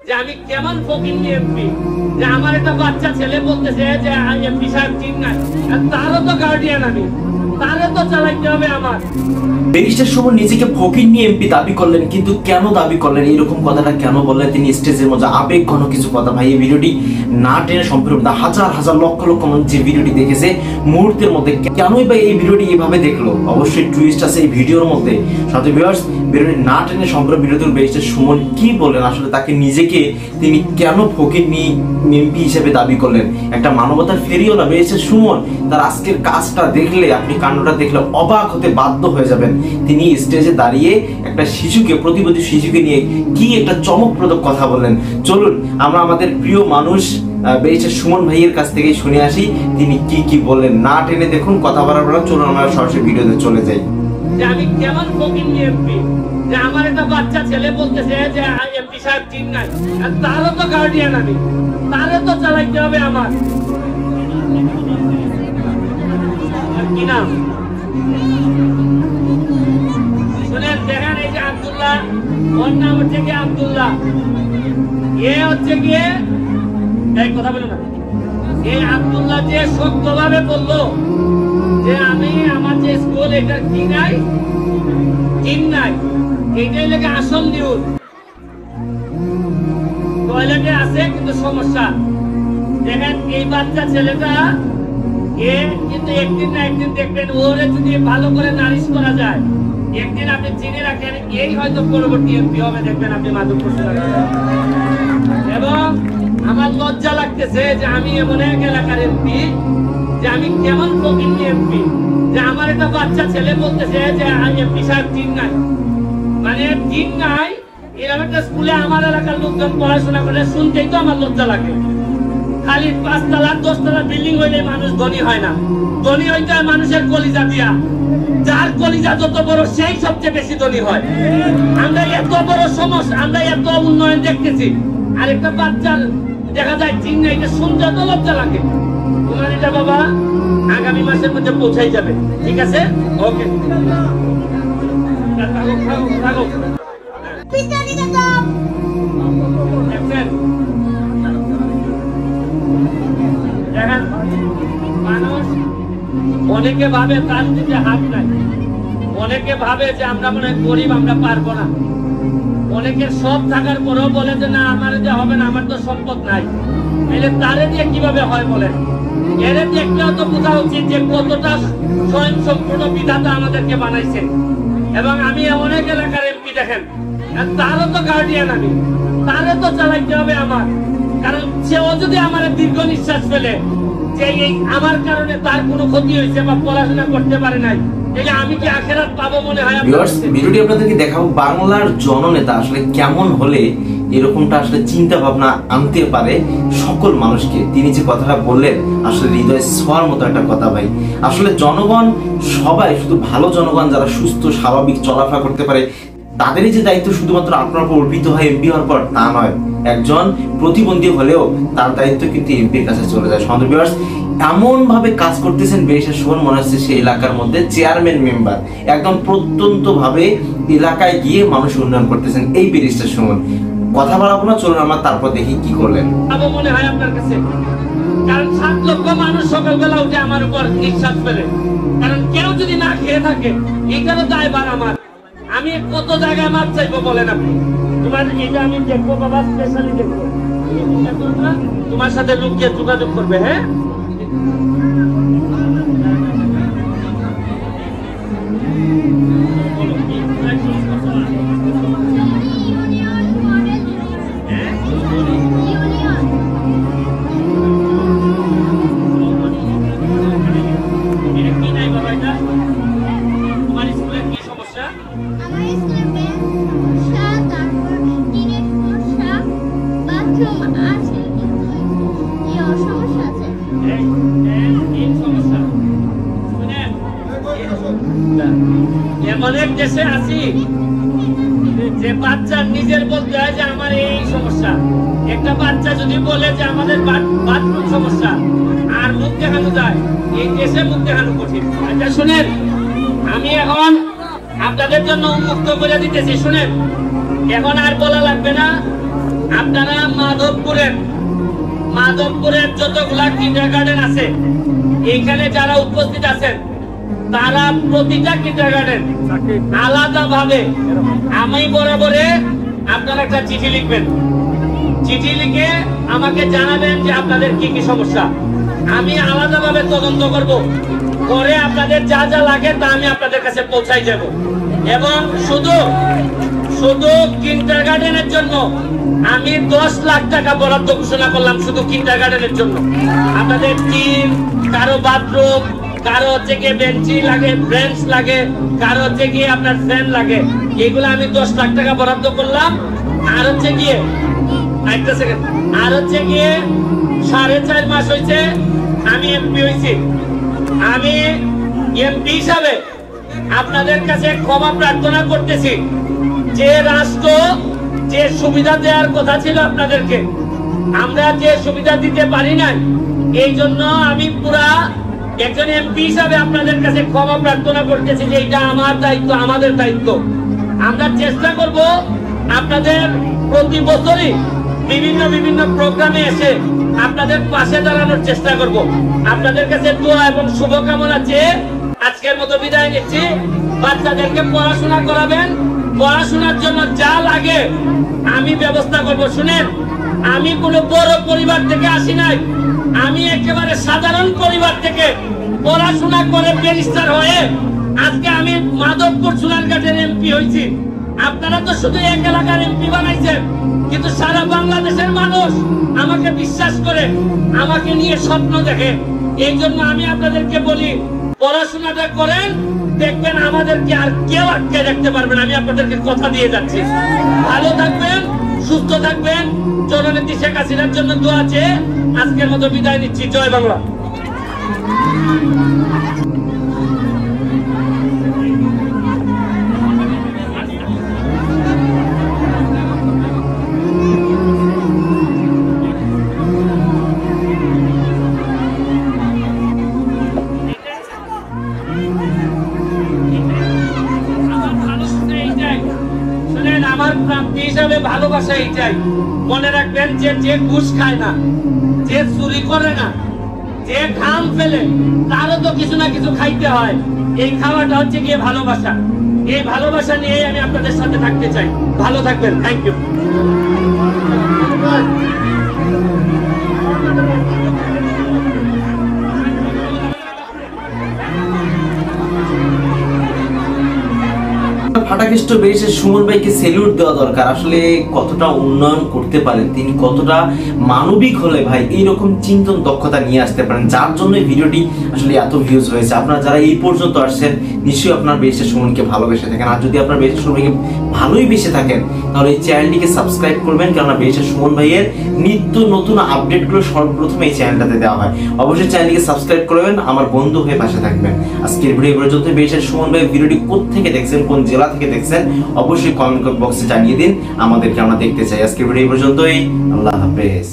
যে আমি কেমন ফকিন্নি এমপি, যে আমার একটা বাচ্চা ছেলে বলতেছে যে এমপি সাহেব ঠিক নাই, তারও তো গার্ডিয়ান আমি, তারও তো চালাইতে হবে আমার। ব্যারিস্টার সুমন নিজেকে ফকিন্নি এমপি দাবি করলেন, কিন্তু কেন দাবি করলেন, এরকম কথাটা কেন বললেন তিনি স্টেজের মধ্যে? আবেগ ঘন কিছু কথা ভাই, এই ভিডিওটি না টেনে সম্পূর্ণ হাজার হাজার লক্ষ লক্ষ মানুষ যে ভিডিওটি দেখেছে মুহূর্তের মধ্যে কেনই বা এই ভিডিওটি এভাবে দেখলো, অবশ্যই টুইস্ট আছে এই ভিডিওর মধ্যে। সাথে ভিউয়ার্স, ভিডিওটি না টেনে সম্পূর্ণ ভিডিওতে ব্যারিস্টার সুমন কি বলেন, আসলে তাকে নিজেকে তিনি কেন ফকিন্নি এমপি হিসেবে দাবি করলেন, একটা মানবতার ফেরিওয়ালা ব্যারিস্টার সুমন, তার আজকের কাজটা দেখলে, আপনি কাণ্ডটা দেখলে অবাক হতে বাধ্য হয়ে যাবেন। তিনি স্টেজে দাঁড়িয়ে একটা শিশুকে, প্রতিবন্ধী শিশুকে নিয়ে কি একটা চমকপ্রদ কথা বললেন। চলুন আমরা আমাদের প্রিয় মানুষ ব্যারিস্টার সুমন ভাইয়ের কাছ থেকে শুনে আসি তিনি কি কি বললেন। না টেনে দেখুন, কথা বলার পর চলুন আমরা সরাসরি ভিডিওতে চলে যাই। যে আমি কেমন ফকিন্নি এমপি, যে আমার একটা বাচ্চা ছেলে বলতেছে যে এমপি সাহেব ঠিক নাই, তারও তো গার্ডিয়ান আমি, তারও তো চালাইতে হবে আমার। কি নাম শুনেন, দেখেন এই যে আব্দুল্লাহ, ওর নাম হচ্ছে কি আব্দুল্লাহ, এ হচ্ছে গিয়ে এই কথা বলো না, এই আব্দুল্লাহ যে শক্তভাবে বললো যে আমি আমার যে স্কুল এটা কি নাই, ঠিক নাই, এইটাই লেগে আসল নিউজ। টয়লেটে আছে কিন্তু সমস্যা। দেখেন এই বাচ্চা ছেলেটা, এ কিন্তু একদিন না একদিন দেখবেন ওরে যদি ভালো করে নারিশ করা যায়, একদিন আপনি চিনে রাখেন এই হয়তো পরবর্তী এমপি হবে, দেখবেন আপনি মাধবপুর। এবং আমার লজ্জা লাগতেছে যে আমি এমন এক এলাকার এমপি, যে আমি কেমন ফকিন্নি এমপি, যে আমার একটা বাচ্চা ছেলে বলতেছে যে এমপি সাহেব ঠিক নাই, মানে ঠিক নাই। এরকম একটা স্কুলে আমার এলাকার লোকজন পড়াশোনা করে, শুনতেই তো আমার লজ্জা লাগে। খালি 5 তলা 10 তলা বিল্ডিং হইলে মানুষ ধনী হয় না, ধনী হইতে হয় মানুষের কলিজা দিয়া। যার কলিজা যত বড় সেই সবচেয়ে বেশি ধনী হয়। আমরা এত বড় সমস্যা, আমরা এত উন্নয়ন দেখতেছি, আর একটা বাচ্চার দেখা যায় ঠিক না, এটা শুনতে তো লজ্জা লাগে। তোমার এটা বাবা আগামী মাসের মধ্যে পৌঁছাই যাবে, ঠিক আছে? ওকে, মানুষ অনেকে ভাবে তার দিকে হাত নাই, অনেকে ভাবে যে আমরা মনে হয় গরিব, আমরা পারবো না। অনেকের সব থাকার পরেও বলে যে না আমার যে হবে না, আমার তো সম্পদ নাই। তাহলে তারে দিয়ে কিভাবে হয় বলেন? এর দেখলেও তো বোঝা উচিত যে কতটা স্বয়ং সম্পূর্ণ বিধাতা আমাদেরকে বানাইছে। এবং আমি অনেক এলাকার এমপি, দেখেন তারও তো গার্ডিয়ান আমি, তারে তো চালাইতে হবে আমার। কারণ সেও যদি আমার দীর্ঘ নিঃশ্বাস ফেলে যে এই আমার কারণে তার কোনো ক্ষতি হয়েছে বা পড়াশোনা করতে পারে নাই, আমি কি আখেরাত পাবো মনে হয়? ভিডিওটি আপনাদেরকে দেখাবো বাংলার জননেতা আসলে কেমন হলে এরকমটা আসলে চিন্তা ভাবনা আনতে পারে সকল মানুষকে। তিনি যে কথাটা বললেন আসলে হৃদয় ছোঁয়ার মতো একটা কথা ভাই। আসলে জনগণ সবাই, শুধু ভালো জনগণ যারা সুস্থ স্বাভাবিক চলাফেরা করতে পারে তাদেরই যে দায়িত্ব শুধুমাত্র আপনার উপর অর্পিত হয় এমপি হওয়ার পর, তা নয়। একজন প্রতিবন্ধী হলেও তার দায়িত্ব কিন্তু এমপির কাছে চলে যায়। সন্দেহ ভিউয়ার্স, এমন ভাবে কাজ করতেছেন ব্যারিস্টার সুমন, মনে হচ্ছে সেই এলাকার মধ্যে চেয়ারম্যান মেম্বার, একদম প্রত্যন্ত ভাবে এলাকায় গিয়ে মানুষ উন্নয়ন করতেছেন এই ব্যারিস্টার সুমন। কথা বলাবো না, চলুন আমরা তারপর দেখি কি করলেন। মনে হয় আপনার কাছে, কারণ 7 লক্ষ মানুষ সকালবেলা উঠে আমার উপর নিঃশ্বাস ফেলে, কারণ কেউ যদি না খেয়ে থাকে এখানে দায়ভার আমার। আমি কত জায়গায় মাপ চাইবো বলেন আপনি? তোমার এটা আমি দেখবো বাবা, স্পেশালি দেখবো, তোমার সাথে লোক গিয়ে যোগাযোগ করবে। হ্যাঁ, অনেক দেশে আছি যে বাচ্চা নিজের বলতে হয় যে আমার এই সমস্যা। একটা বাচ্চা যদি বলে যে আমাদের বাথরুম সমস্যা আর মুখ দেখানো যায়, এই দেশে মুখ দেখানো কঠিন। আচ্ছা শুনেন, আমি এখন আপনাদের জন্য উন্মুক্ত করে দিতেছি। শুনেন, এখন আর বলা লাগবে না আপনারা মাধবপুরের যতগুলা কিন্ডারগার্টেন আছে এখানে যারা উপস্থিত আছেন তারা প্রতিটা কিন্ডারগার্টেন আলাদাভাবে আমি বরাবরে আপনারা একটা চিঠি লিখবেন। চিঠি লিখে আমাকে জানাবেন যে আপনাদের কি কি সমস্যা। আমি আলাদাভাবে তদন্ত করব, করে আপনাদের যা যা লাগে তা আমি আপনাদের কাছে পৌঁছাই যাব। এবং শুধু কিন্ডারগার্টেনের জন্য আমি 10 লাখ টাকা বরাদ্দ ঘোষণা করলাম, শুধু কিন্ডারগার্টেনের জন্য। আপনাদের টিম, কারো বাথরুম, কারো হচ্ছে গিয়ে বেঞ্চি লাগে, ব্রেঞ্চ লাগে, কারো হচ্ছে গিয়ে আপনার ফ্যান লাগে, এগুলো আমি 10 লাখ টাকা বরাদ্দ করলাম। আর হচ্ছে গিয়ে একটা সেকেন্ড, আর হচ্ছে গিয়ে 4.5 মাস হয়েছে আমি এমপি হয়েছি। আমি এমপি হিসাবে আপনাদের কাছে ক্ষমা প্রার্থনা করতেছি যে রাষ্ট্র যে সুবিধা দেওয়ার কথা ছিল আপনাদেরকে, আমরা যে সুবিধা দিতে পারি নাই, এই জন্য আমি পুরা একজন এমপি হিসাবে আপনাদের কাছে ক্ষমা প্রার্থনা করতেছি যে এটা আমার দায়িত্ব, আমাদের দায়িত্ব। আমরা চেষ্টা করব আপনাদের প্রতি বছরই বিভিন্ন প্রোগ্রামে এসে আপনাদের পাশে দাঁড়ানোর চেষ্টা করব। আপনাদের কাছে দোয়া এবং শুভকামনা চেয়ে আজকের মতো বিদায় নিচ্ছি। বাচ্চাদেরকে পড়াশোনা করাবেন, পড়াশোনার জন্য যা লাগে আমি ব্যবস্থা করব। শুনেন, আমি কোনো বড় পরিবার থেকে আসি নাই, আমি একেবারে সাধারণ পরিবার থেকে পড়াশোনা করে ব্যারিস্টার হয়ে আজকে আমি মাধবপুর সোনারঘাটের এমপি হয়েছি। আপনারা তো শুধু এক এলাকার এমপি বানাইছেন, কিন্তু সারা বাংলাদেশের মানুষ আমাকে বিশ্বাস করে, আমাকে নিয়ে স্বপ্ন দেখে। এই জন্য আমি আপনাদেরকে বলি, পড়াশোনাটা করেন, দেখবেন আমাদেরকে আর কেউ আটকে রাখতে পারবেন। আমি আপনাদেরকে কথা দিয়ে যাচ্ছি। ভালো থাকবেন, সুস্থ থাকবেন। জননেত্রী শেখ হাসিনার জন্য দোয়া চেয়ে আজকের মতো বিদায় নিচ্ছি। জয় বাংলা। আমার প্রাপ্তি হিসাবে ভালোবাসা এইটাই। মনে রাখবেন যে যে ঘুষ খায় না, যে চুরি করে না, যে ঘাম ফেলে, তারও তো কিছু না কিছু খাইতে হয়। এই খাওয়াটা হচ্ছে গিয়ে ভালোবাসা। এই ভালোবাসা নিয়ে আমি আপনাদের সাথে থাকতে চাই। ভালো থাকবেন। Thank you. ফাটাকেষ্ট বেরিয়েছে সুমন ভাইকে সেলুট দেওয়া দরকার। আসলে কতটা উন্নয়ন করতে পারেন তিনি, কতটা মানবিক হলে ভাই এইরকম চিন্তন দক্ষতা নিয়ে আসতে পারেন, যার জন্য ভিডিওটি আসলে এত ভিউজ হয়েছে। আপনারা যারা এই পর্যন্ত আসছেন নিশ্চয়ই আপনার বেরিয়েছে সুমনকে ভালোবেসে থাকেন। আর যদি আপনার বেরিয়েছে সুমনকে ভালোই বেসে থাকেন তাহলে এই চ্যানেলটিকে সাবস্ক্রাইব করবেন, কেননা বেরিয়েছে সুমন ভাইয়ের নিত্য নতুন আপডেটগুলো সর্বপ্রথম এই চ্যানেলটাতে দেওয়া হয়। অবশ্যই চ্যানেলটিকে সাবস্ক্রাইব করবেন, আমার বন্ধু হয়ে পাশে থাকবেন। আজকের ভিডিও পর্যন্ত বেরিয়েছে সুমন ভাই ভিডিওটি কোত্থেকে দেখছেন, কোন জেলা থেকে দেখছেন অবশ্যই কমেন্ট বক্সে জানিয়ে দিন, আমাদেরকে আমরা দেখতে চাই। আজকের ভিডিও পর্যন্তই। আল্লাহ হাফেজ।